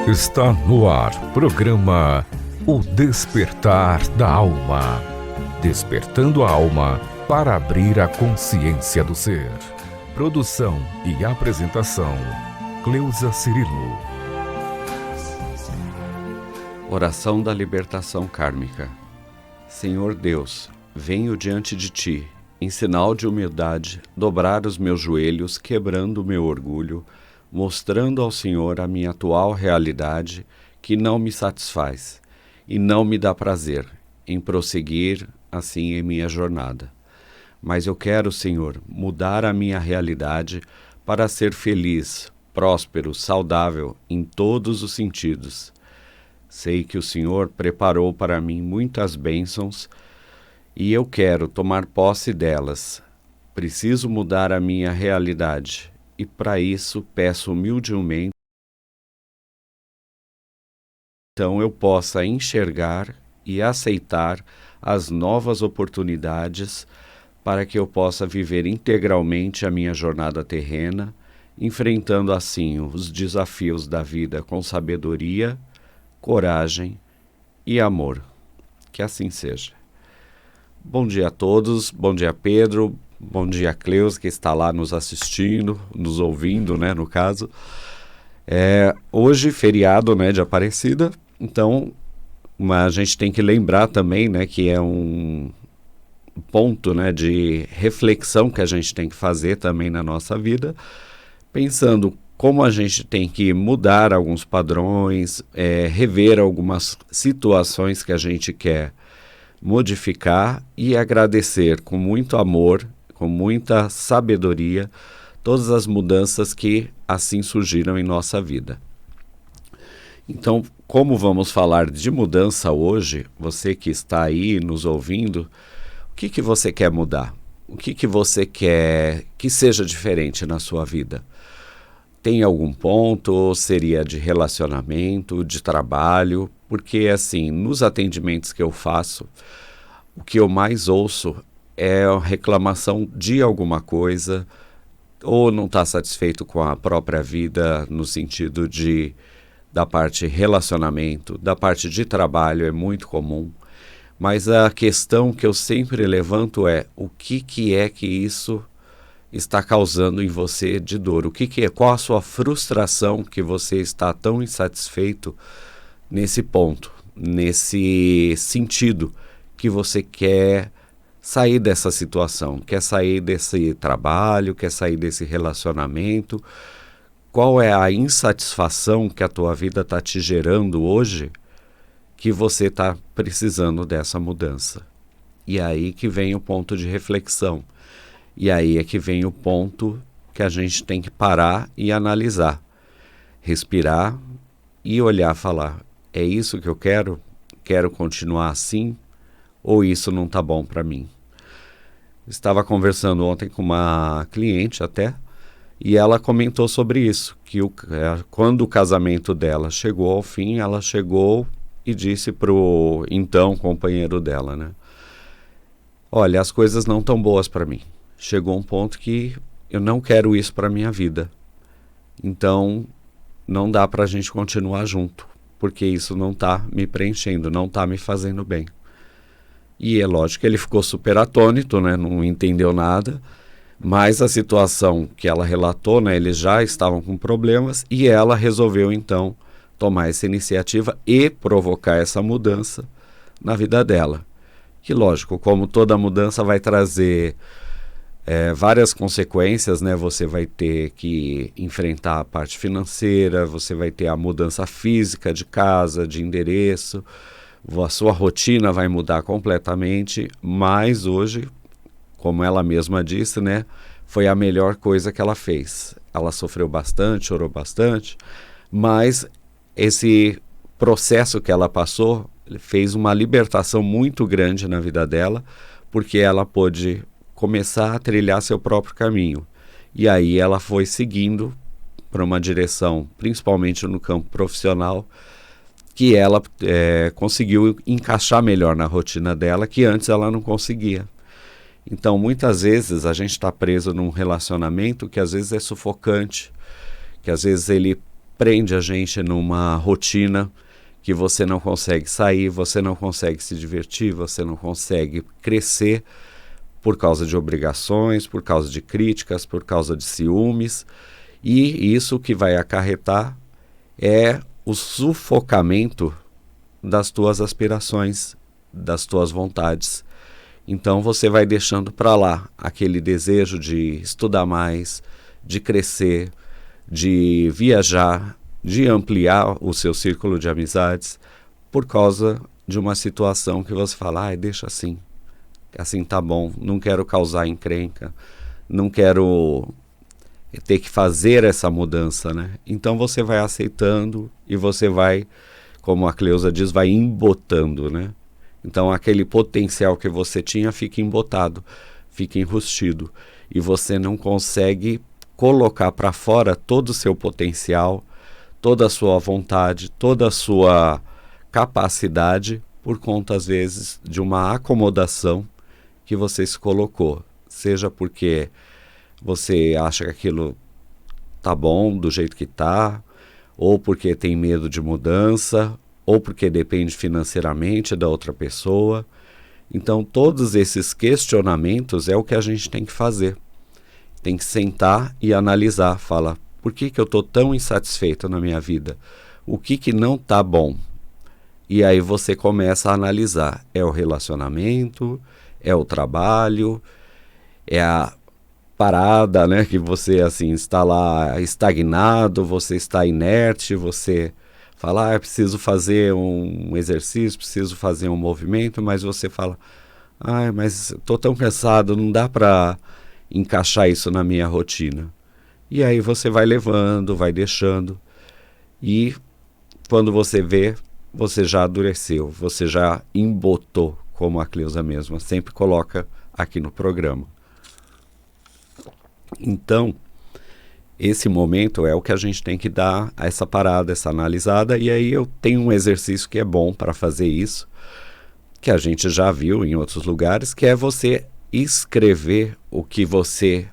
Está no ar, programa O Despertar da Alma. Despertando a alma para abrir a consciência do ser. Produção e apresentação, Cleusa Cirilo. Oração da libertação kármica. Senhor Deus, venho diante de Ti, em sinal de humildade, dobrar os meus joelhos, quebrando o meu orgulho, mostrando ao Senhor a minha atual realidade, que não me satisfaz e não me dá prazer em prosseguir assim em minha jornada. Mas eu quero, Senhor, mudar a minha realidade para ser feliz, próspero, saudável em todos os sentidos. Sei que o Senhor preparou para mim muitas bênçãos e eu quero tomar posse delas. Preciso mudar a minha realidade e para isso peço humildemente então eu possa enxergar e aceitar as novas oportunidades para que eu possa viver integralmente a minha jornada terrena, enfrentando assim os desafios da vida com sabedoria, coragem e amor. Que assim seja. Bom dia a todos, bom dia Pedro, bom dia Cleusa, que está lá nos assistindo, nos ouvindo, né, no caso. Hoje, feriado, né, de Aparecida, então a gente tem que lembrar também, né, que é um ponto, né, de reflexão que a gente tem que fazer também na nossa vida, pensando como a gente tem que mudar alguns padrões, rever algumas situações que a gente quer modificar e agradecer com muito amor, com muita sabedoria, todas as mudanças que assim surgiram em nossa vida. Então, como vamos falar de mudança hoje, você que está aí nos ouvindo, o que você quer mudar? O que você quer que seja diferente na sua vida? Tem algum ponto, seria de relacionamento, de trabalho? Porque, assim, nos atendimentos que eu faço, o que eu mais ouço é a reclamação de alguma coisa, ou não está satisfeito com a própria vida, no sentido da parte relacionamento, da parte de trabalho, é muito comum. Mas a questão que eu sempre levanto é o que é que isso está causando em você de dor? Qual a sua frustração que você está tão insatisfeito nesse ponto, nesse sentido que você quer sair dessa situação, quer sair desse trabalho, quer sair desse relacionamento? Qual é a insatisfação que a tua vida está te gerando hoje que você está precisando dessa mudança? E aí que vem o ponto de reflexão. E aí é que vem o ponto que a gente tem que parar e analisar. Respirar e olhar, falar, é isso que eu quero? Quero continuar assim? Ou isso não está bom para mim? Estava conversando ontem com uma cliente até, e ela comentou sobre isso, que quando o casamento dela chegou ao fim, ela chegou e disse para o então companheiro dela, né? Olha, as coisas não estão boas para mim. Chegou um ponto que eu não quero isso para minha vida. Então, não dá para a gente continuar junto, porque isso não está me preenchendo, não está me fazendo bem. E é lógico que ele ficou super atônito, né? Não entendeu nada, mas a situação que ela relatou, né? Eles já estavam com problemas e ela resolveu então tomar essa iniciativa e provocar essa mudança na vida dela. Que lógico, como toda mudança vai trazer várias consequências, né? Você vai ter que enfrentar a parte financeira, você vai ter a mudança física de casa, de endereço, a sua rotina vai mudar completamente, mas hoje, como ela mesma disse, né? Foi a melhor coisa que ela fez. Ela sofreu bastante, chorou bastante, mas esse processo que ela passou fez uma libertação muito grande na vida dela, porque ela pôde começar a trilhar seu próprio caminho. E aí ela foi seguindo para uma direção, principalmente no campo profissional, que ela conseguiu encaixar melhor na rotina dela, que antes ela não conseguia. Então, muitas vezes, a gente está preso num relacionamento que às vezes é sufocante, que às vezes ele prende a gente numa rotina que você não consegue sair, você não consegue se divertir, você não consegue crescer por causa de obrigações, por causa de críticas, por causa de ciúmes. E isso que vai acarretar é o sufocamento das tuas aspirações, das tuas vontades. Então você vai deixando para lá aquele desejo de estudar mais, de crescer, de viajar, de ampliar o seu círculo de amizades, por causa de uma situação que você fala, deixa assim tá bom, não quero causar encrenca, não quero ter que fazer essa mudança, né? Então você vai aceitando e você vai, como a Cleusa diz, vai embotando, né? Então aquele potencial que você tinha fica embotado, fica enrustido, e você não consegue colocar para fora todo o seu potencial, toda a sua vontade, toda a sua capacidade, por conta, às vezes, de uma acomodação que você se colocou. Seja porque você acha que aquilo tá bom do jeito que tá, ou porque tem medo de mudança, ou porque depende financeiramente da outra pessoa. Então, todos esses questionamentos é o que a gente tem que fazer. Tem que sentar e analisar, falar, por que eu estou tão insatisfeito na minha vida? O que não está bom? E aí você começa a analisar, é o relacionamento, é o trabalho, é a parada, né, que você assim está lá estagnado, você está inerte, você fala, preciso fazer um exercício, preciso fazer um movimento, mas você fala, mas estou tão cansado, não dá para encaixar isso na minha rotina. E aí você vai levando, vai deixando, e quando você vê, você já adoeceu, você já embotou, como a Cleusa mesma sempre coloca aqui no programa. Então, esse momento é o que a gente tem que dar a essa parada, essa analisada, e aí eu tenho um exercício que é bom para fazer isso, que a gente já viu em outros lugares, que é você escrever o que você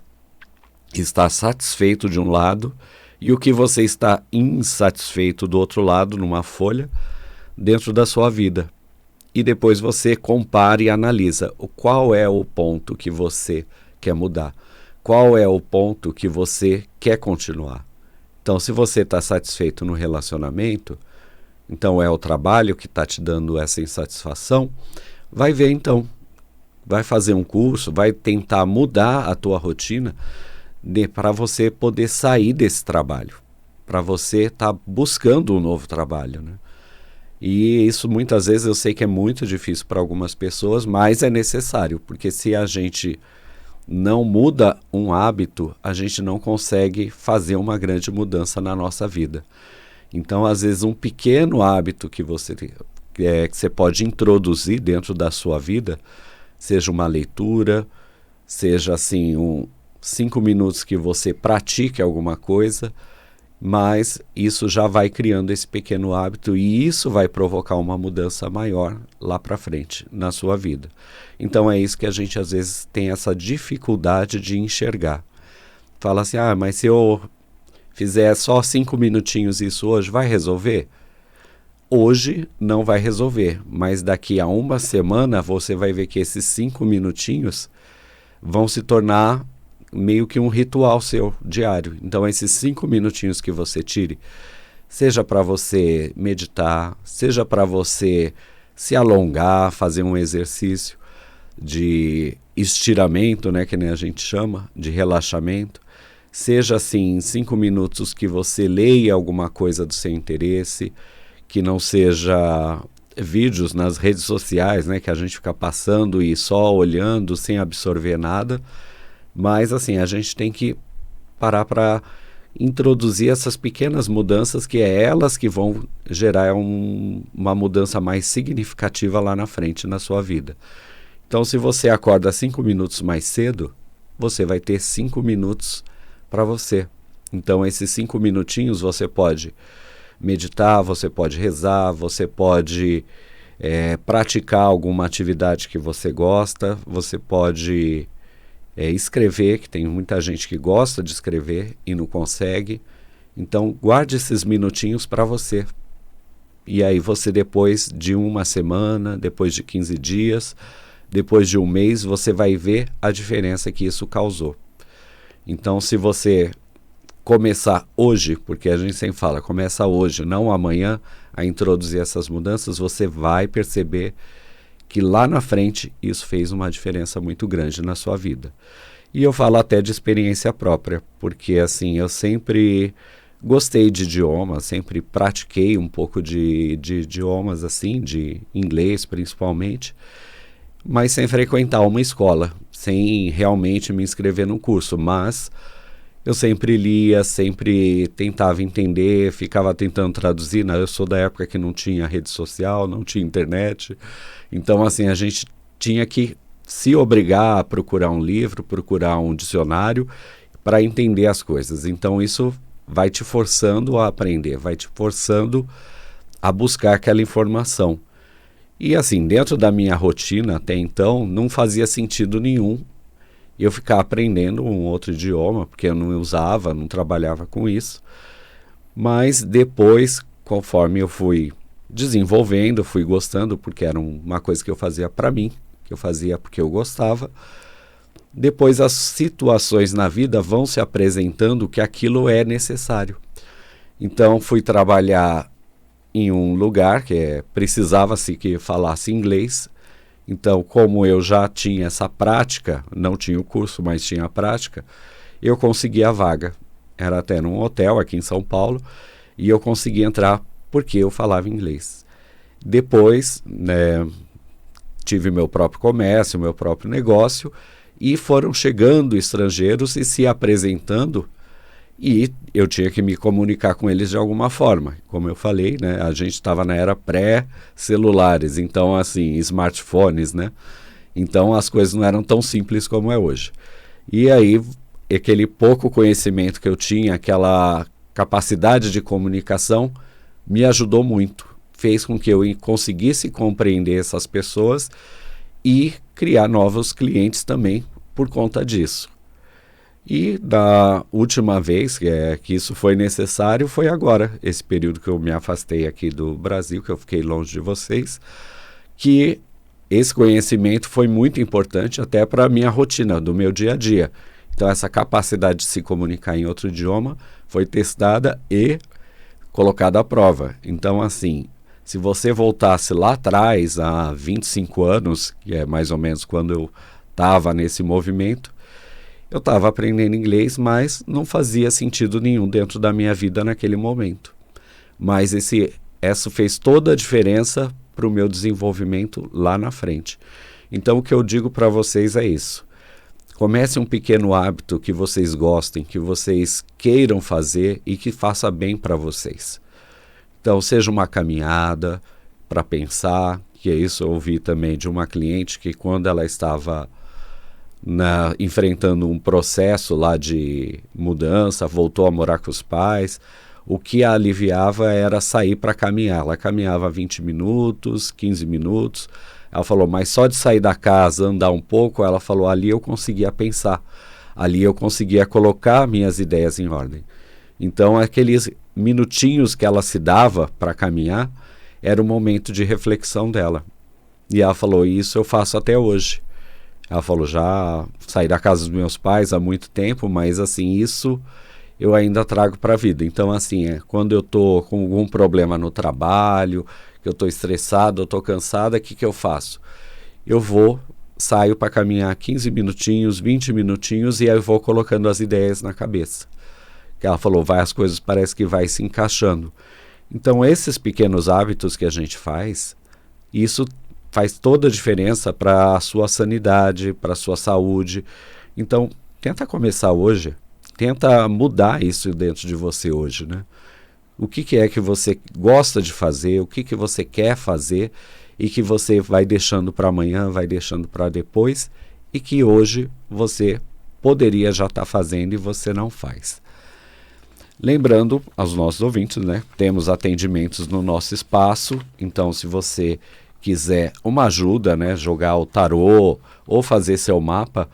está satisfeito de um lado e o que você está insatisfeito do outro lado, numa folha, dentro da sua vida. E depois você compara e analisa qual é o ponto que você quer mudar, qual é o ponto que você quer continuar. Então, se você está satisfeito no relacionamento, então é o trabalho que está te dando essa insatisfação, vai ver então, vai fazer um curso, vai tentar mudar a tua rotina para você poder sair desse trabalho, para você estar buscando um novo trabalho, né? E isso muitas vezes eu sei que é muito difícil para algumas pessoas, mas é necessário, porque se a gente não muda um hábito, a gente não consegue fazer uma grande mudança na nossa vida. Então, às vezes, um pequeno hábito que você pode introduzir dentro da sua vida, seja uma leitura, seja assim 5 minutos que você pratique alguma coisa, mas isso já vai criando esse pequeno hábito e isso vai provocar uma mudança maior lá para frente na sua vida. Então é isso que a gente às vezes tem essa dificuldade de enxergar. Fala assim, mas se eu fizer só 5 minutinhos isso hoje, vai resolver? Hoje não vai resolver, mas daqui a uma semana você vai ver que esses 5 minutinhos vão se tornar meio que um ritual seu diário. Então esses 5 minutinhos que você tire, seja para você meditar, seja para você se alongar, fazer um exercício de estiramento, né, que nem a gente chama, de relaxamento, seja assim 5 minutos que você leia alguma coisa do seu interesse, que não seja vídeos nas redes sociais, né, que a gente fica passando e só olhando sem absorver nada. Mas assim, a gente tem que parar para introduzir essas pequenas mudanças, que é elas que vão gerar uma mudança mais significativa lá na frente na sua vida. Então, se você acorda 5 minutos mais cedo, você vai ter 5 minutos para você. Então, esses 5 minutinhos você pode meditar, você pode rezar, você pode praticar alguma atividade que você gosta, você pode escrever, que tem muita gente que gosta de escrever e não consegue. Então, guarde esses minutinhos para você. E aí você, depois de uma semana, depois de 15 dias, depois de um mês, você vai ver a diferença que isso causou. Então, se você começar hoje, porque a gente sempre fala, começa hoje, não amanhã, a introduzir essas mudanças, você vai perceber que lá na frente isso fez uma diferença muito grande na sua vida. E eu falo até de experiência própria, porque assim, eu sempre gostei de idiomas, sempre pratiquei um pouco de idiomas, assim, de inglês principalmente, mas sem frequentar uma escola, sem realmente me inscrever num curso, mas eu sempre lia, sempre tentava entender, ficava tentando traduzir. Eu sou da época que não tinha rede social, não tinha internet, então assim, a gente tinha que se obrigar a procurar um livro, procurar um dicionário para entender as coisas. Então isso vai te forçando a aprender, vai te forçando a buscar aquela informação. E assim, dentro da minha rotina até então, não fazia sentido nenhum eu ficar aprendendo um outro idioma, porque eu não usava, não trabalhava com isso. Mas depois, conforme eu fui desenvolvendo, fui gostando, porque era uma coisa que eu fazia para mim, que eu fazia porque eu gostava. Depois as situações na vida vão se apresentando que aquilo é necessário. Então fui trabalhar em um lugar que precisava-se que falasse inglês. Então, como eu já tinha essa prática, não tinha o curso, mas tinha a prática, eu consegui a vaga. Era até num hotel aqui em São Paulo, e eu consegui entrar porque eu falava inglês. Depois, né, tive meu próprio comércio, meu próprio negócio, e foram chegando estrangeiros e se apresentando, e eu tinha que me comunicar com eles de alguma forma. Como eu falei, né, a gente estava na era pré-celulares, então assim, smartphones, né? Então as coisas não eram tão simples como é hoje. E aí, aquele pouco conhecimento que eu tinha, aquela capacidade de comunicação, me ajudou muito. Fez com que eu conseguisse compreender essas pessoas e criar novos clientes também por conta disso. E da última vez que isso foi necessário foi agora, esse período que eu me afastei aqui do Brasil, que eu fiquei longe de vocês, que esse conhecimento foi muito importante até para a minha rotina, do meu dia a dia. Então essa capacidade de se comunicar em outro idioma foi testada e colocada à prova. Então assim, se você voltasse lá atrás, há 25 anos, que é mais ou menos quando eu estava nesse movimento, eu estava aprendendo inglês, mas não fazia sentido nenhum dentro da minha vida naquele momento. Mas isso fez toda a diferença para o meu desenvolvimento lá na frente. Então o que eu digo para vocês é isso. Comece um pequeno hábito que vocês gostem, que vocês queiram fazer e que faça bem para vocês. Então seja uma caminhada para pensar, que é isso eu ouvi também de uma cliente que quando ela estava enfrentando um processo lá de mudança, voltou a morar com os pais, o que a aliviava era sair para caminhar. Ela caminhava 20 minutos, 15 minutos. Ela falou, mas só de sair da casa, andar um pouco, ela falou, ali eu conseguia pensar, ali eu conseguia colocar minhas ideias em ordem. Então aqueles minutinhos que ela se dava para caminhar, era o momento de reflexão dela. E ela falou, isso eu faço até hoje. Ela falou, já saí da casa dos meus pais há muito tempo, mas assim, isso eu ainda trago para a vida. Então assim, quando eu estou com algum problema no trabalho, que eu estou estressado, eu estou cansado, o que eu faço? Eu saio para caminhar 15 minutinhos, 20 minutinhos e aí eu vou colocando as ideias na cabeça. Que ela falou, as coisas parece que vai se encaixando. Então esses pequenos hábitos que a gente faz, isso faz toda a diferença para a sua sanidade, para a sua saúde. Então, tenta começar hoje, tenta mudar isso dentro de você hoje, né? O que é que você gosta de fazer, o que você quer fazer e que você vai deixando para amanhã, vai deixando para depois e que hoje você poderia já estar fazendo e você não faz. Lembrando aos nossos ouvintes, né? Temos atendimentos no nosso espaço, então se você quiser uma ajuda, né, jogar o tarô ou fazer seu mapa,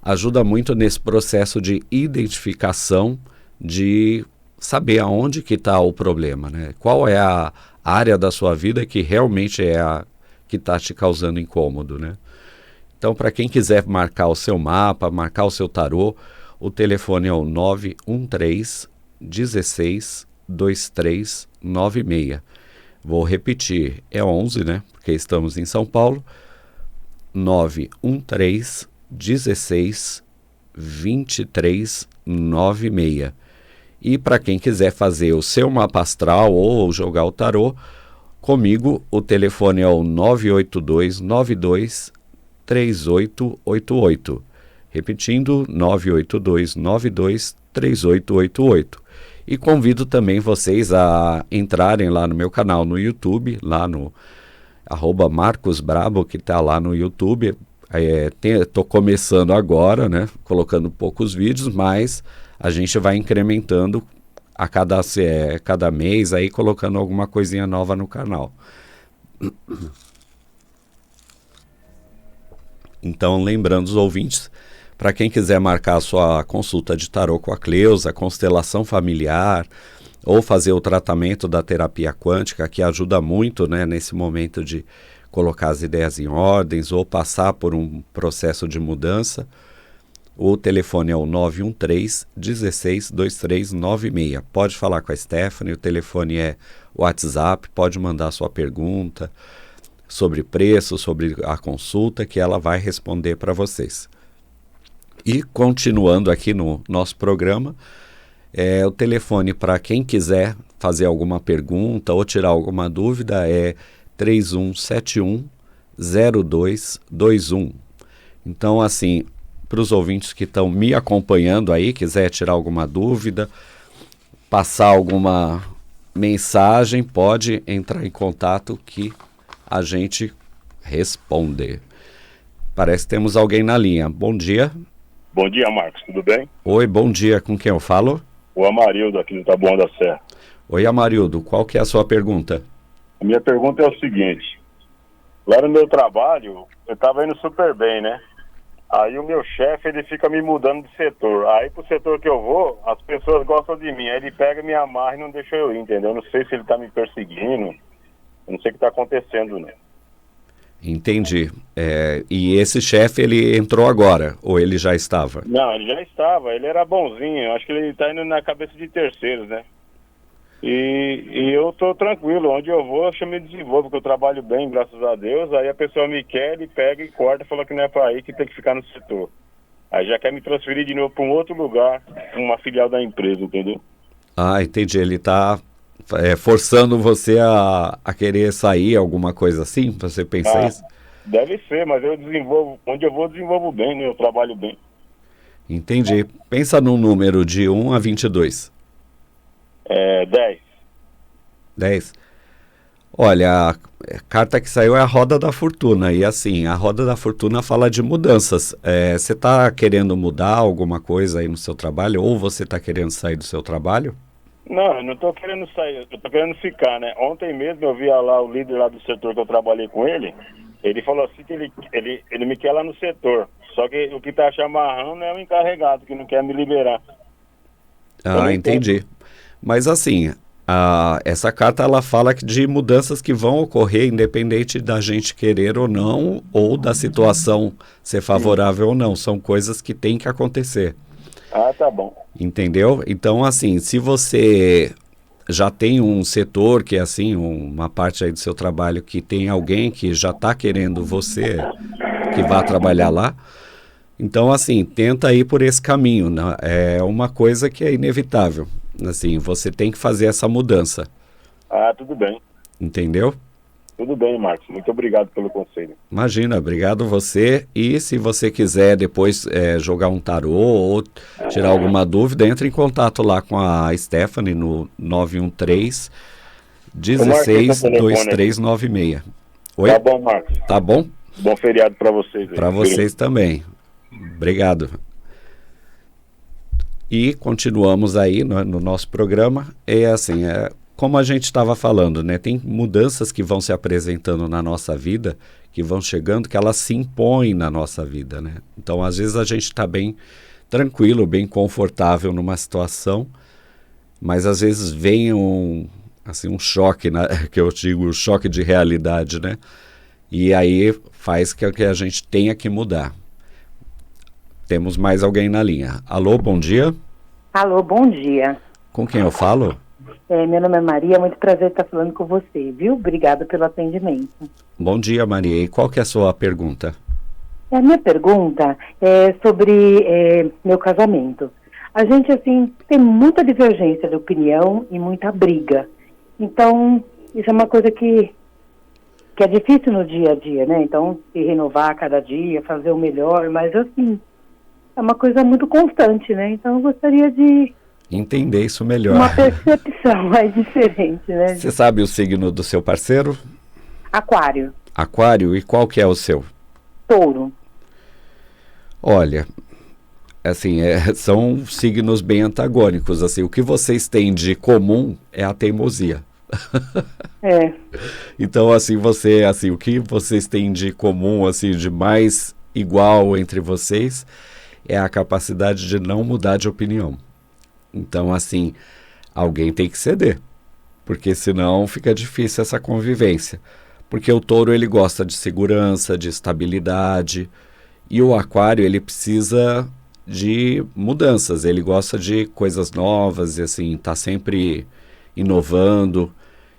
ajuda muito nesse processo de identificação de saber aonde que está o problema, né? Qual é a área da sua vida que realmente é a que está te causando incômodo, né? Então, para quem quiser marcar o seu mapa, marcar o seu tarô, o telefone é o 913 16 2396. Vou repetir, é 11, né? Porque estamos em São Paulo. 913 16 2396. E para quem quiser fazer o seu mapa astral ou jogar o tarô, comigo o telefone é o 982 92 3888. Repetindo, 982 92 3888. E convido também vocês a entrarem lá no meu canal no YouTube, lá no @marcosbrabo, que está lá no YouTube. Estou começando agora, né, colocando poucos vídeos, mas a gente vai incrementando a cada mês, aí colocando alguma coisinha nova no canal. Então, lembrando os ouvintes, para quem quiser marcar a sua consulta de tarô com a Cleusa, constelação familiar, ou fazer o tratamento da terapia quântica, que ajuda muito, né, nesse momento de colocar as ideias em ordens ou passar por um processo de mudança, o telefone é o 913 16 2396. Pode falar com a Stephanie, o telefone é WhatsApp, pode mandar sua pergunta sobre preço, sobre a consulta, que ela vai responder para vocês. E continuando aqui no nosso programa, o telefone para quem quiser fazer alguma pergunta ou tirar alguma dúvida é 3171-0221. Então, assim, para os ouvintes que estão me acompanhando aí, quiser tirar alguma dúvida, passar alguma mensagem, pode entrar em contato que a gente responde. Parece que temos alguém na linha. Bom dia. Bom dia, Marcos. Tudo bem? Oi, bom dia. Com quem eu falo? O Amarildo, aqui do Taboão da Serra. Oi, Amarildo. Qual que é a sua pergunta? A minha pergunta é o seguinte. Lá no meu trabalho, eu estava indo super bem, né? Aí o meu chefe, ele fica me mudando de setor. Aí pro setor que eu vou, as pessoas gostam de mim. Aí ele pega, me amarra e não deixa eu ir, entendeu? Eu não sei se ele tá me perseguindo. Eu não sei o que tá acontecendo, né? Entendi. E esse chefe, ele entrou agora? Ou ele já estava? Não, ele já estava. Ele era bonzinho. Eu acho que ele tá indo na cabeça de terceiros, né? E eu tô tranquilo. Onde eu vou, eu me desenvolvo, porque eu trabalho bem, graças a Deus. Aí a pessoa me quer, ele pega e corta e fala que não é pra ir, que tem que ficar no setor. Aí já quer me transferir de novo para um outro lugar, uma filial da empresa, entendeu? Ah, entendi. Ele tá forçando você a querer sair, alguma coisa assim? Você pensa isso? Deve ser, mas eu desenvolvo. Onde eu vou, eu desenvolvo bem, né? Eu trabalho bem. Entendi. Pensa num número de 1 a 22. 10. 10. Olha, a carta que saiu é a Roda da Fortuna. E assim, a Roda da Fortuna fala de mudanças. Você está querendo mudar alguma coisa aí no seu trabalho? Ou você está querendo sair do seu trabalho? Não, eu não estou querendo sair, eu estou querendo ficar, né? Ontem mesmo eu vi lá o líder lá do setor que eu trabalhei com ele. Ele falou assim que ele me quer lá no setor. Só que o que está chamarrando é o encarregado, que não quer me liberar. Ah, entendi. Mas assim, essa carta ela fala de mudanças que vão ocorrer independente da gente querer ou não, ou da situação ser favorável ou não. São coisas que têm que acontecer. Ah, tá bom. Entendeu? Então, assim, se você já tem um setor que é assim, uma parte aí do seu trabalho que tem alguém que já está querendo você que vá trabalhar lá, então, assim, tenta ir por esse caminho, né? É uma coisa que é inevitável. Assim, você tem que fazer essa mudança. Ah, tudo bem. Entendeu? Tudo bem, Marcos. Muito obrigado pelo conselho. Imagina, obrigado você. E se você quiser depois jogar um tarô ou tirar alguma dúvida, entre em contato lá com a Stephanie no 913 16 2396. Oi? Tá bom, Marcos. Tá bom? Bom feriado para vocês. Para vocês também. Obrigado. E continuamos aí no nosso programa. Assim, como a gente estava falando, né? Tem mudanças que vão se apresentando na nossa vida, que vão chegando, que elas se impõem na nossa vida, né? Então, às vezes a gente está bem tranquilo, bem confortável numa situação mas às vezes vem um choque, que eu digo, choque de realidade, né? E aí faz que a gente tenha que mudar. Temos mais alguém na linha. Alô, bom dia. Alô, bom dia. Com quem eu falo? Meu nome é Maria, muito prazer estar falando com você, viu? Obrigada pelo atendimento. Bom dia, Maria. E qual que é a sua pergunta? A minha pergunta é sobre meu casamento. A gente, assim, tem muita divergência de opinião e muita briga. Então, isso é uma coisa que é difícil no dia a dia, né? Então, se renovar a cada dia, fazer o melhor, mas, assim, é uma coisa muito constante, né? Então, eu gostaria de Entender isso melhor. uma percepção aí diferente, né? Você sabe o signo do seu parceiro? Aquário, Aquário. E qual que é o seu? touro. Olha, assim, são signos bem antagônicos. Assim, o que vocês têm de comum é a teimosia. É, Então, assim, o que vocês têm de comum, assim, de mais igual entre vocês, é a capacidade de não mudar de opinião. Então, assim, alguém tem que ceder, porque senão fica difícil essa convivência. Porque o touro, ele gosta de segurança, de estabilidade, e o aquário, ele precisa de mudanças, ele gosta de coisas novas, e assim, tá sempre inovando,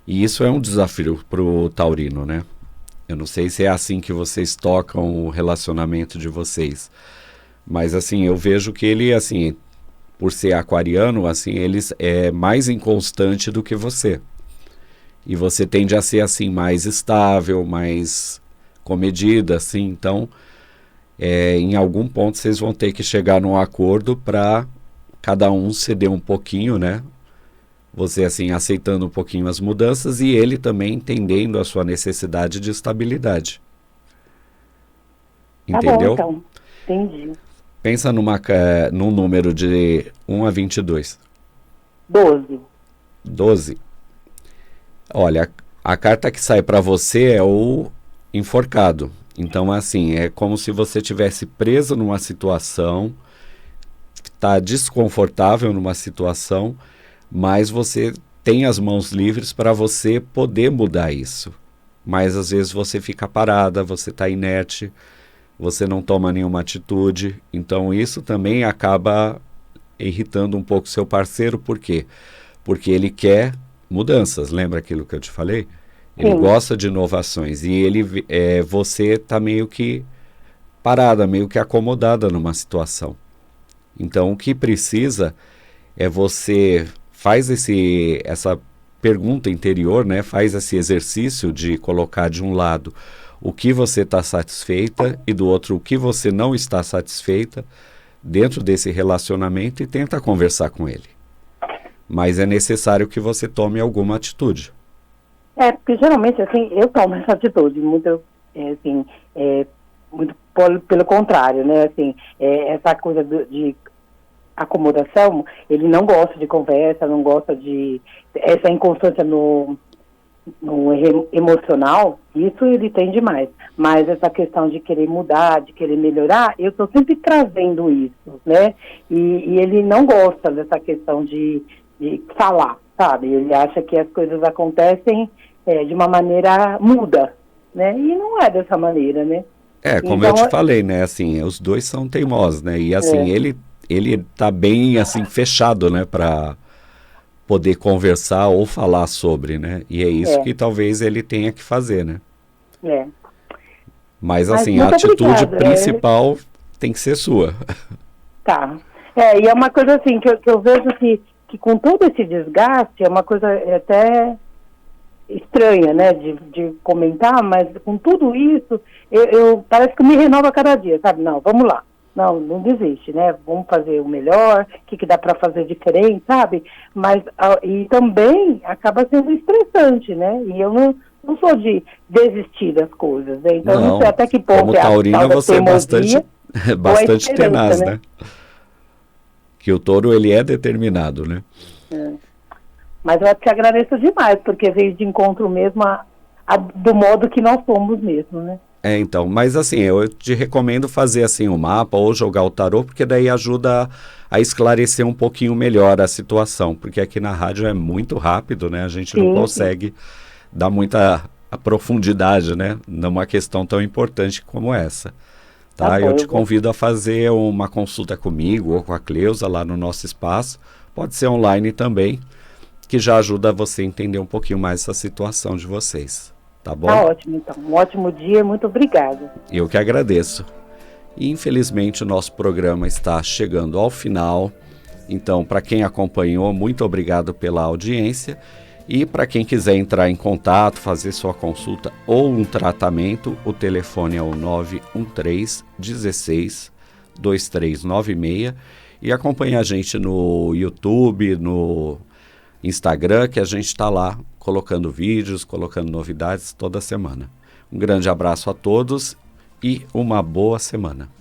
e isso é um desafio para o taurino, né? Eu não sei se é assim que vocês tocam o relacionamento de vocês, mas assim, eu vejo que ele, assim, por ser aquariano, assim, ele é mais inconstante do que você. E você tende a ser, assim, mais estável, mais comedida, assim, então, em algum ponto vocês vão ter que chegar num acordo para cada um ceder um pouquinho, né? Você, assim, aceitando um pouquinho as mudanças e ele também entendendo a sua necessidade de estabilidade. tá Entendeu? bom, então. Entendi. Pensa num número de 1 a 22. 12. 12. Olha, a carta que sai para você é o enforcado. Então, assim, é como se você tivesse preso numa situação, está desconfortável numa situação, mas você tem as mãos livres para você poder mudar isso. Mas às vezes você fica parada, você está inerte, você não toma nenhuma atitude. Então isso também acaba irritando um pouco seu parceiro. Por quê? Porque ele quer mudanças. Lembra aquilo que eu te falei? Ele Sim. gosta de inovações e você está meio que parada, meio que acomodada numa situação. Então o que precisa é você faz essa pergunta interior, né? Faz esse exercício de colocar de um lado o que você está satisfeita e do outro o que você não está satisfeita dentro desse relacionamento e tenta conversar com ele. Mas é necessário que você tome alguma atitude. Porque geralmente, assim, eu tomo essa atitude, muito, muito pelo contrário, né, assim, essa coisa de acomodação, ele não gosta de conversa, não gosta de, essa inconstância no emocional, isso ele tem demais, mas essa questão de querer mudar, de querer melhorar, eu estou sempre trazendo isso, né, e ele não gosta dessa questão de falar, sabe, ele acha que as coisas acontecem de uma maneira muda, né, e não é dessa maneira, né. Como então, eu te falei, né, assim, os dois são teimosos, né, e assim, ele tá bem, assim, fechado, né, para poder conversar ou falar sobre, né, e é isso que talvez ele tenha que fazer, né. Mas assim, a atitude principal tem que ser sua. Tá. E é uma coisa assim, que eu vejo que com todo esse desgaste, é uma coisa até estranha, né, de comentar, mas com tudo isso, eu parece que me renovo a cada dia, sabe? Não, vamos lá. Não desiste, né? Vamos fazer o melhor, o que dá para fazer diferente, sabe? Mas, e também acaba sendo estressante, né? E eu não sou de desistir das coisas, né? Então, não sei até que ponto como taurina, você é bastante tenaz, né? Que o touro, ele é determinado, né? Mas eu te agradeço demais, porque veio de encontro mesmo do modo que nós somos mesmo, né? Então, mas assim, eu te recomendo fazer assim o mapa ou jogar o tarô, porque daí ajuda a esclarecer um pouquinho melhor a situação, porque aqui na rádio é muito rápido, né? A gente não consegue dar muita profundidade, né? Numa questão tão importante como essa. Tá? Eu te convido a fazer uma consulta comigo ou com a Cleusa lá no nosso espaço. Pode ser online também, que já ajuda você a entender um pouquinho mais essa situação de vocês. Tá bom? Tá ótimo, então. Um ótimo dia, muito obrigada. Eu que agradeço. E infelizmente o nosso programa está chegando ao final. Então, para quem acompanhou, muito obrigado pela audiência. E para quem quiser entrar em contato, fazer sua consulta ou um tratamento, o telefone é o 913 16 2396 e acompanhe a gente no YouTube, no Instagram, que a gente está lá colocando vídeos, colocando novidades toda semana. Um grande abraço a todos e uma boa semana.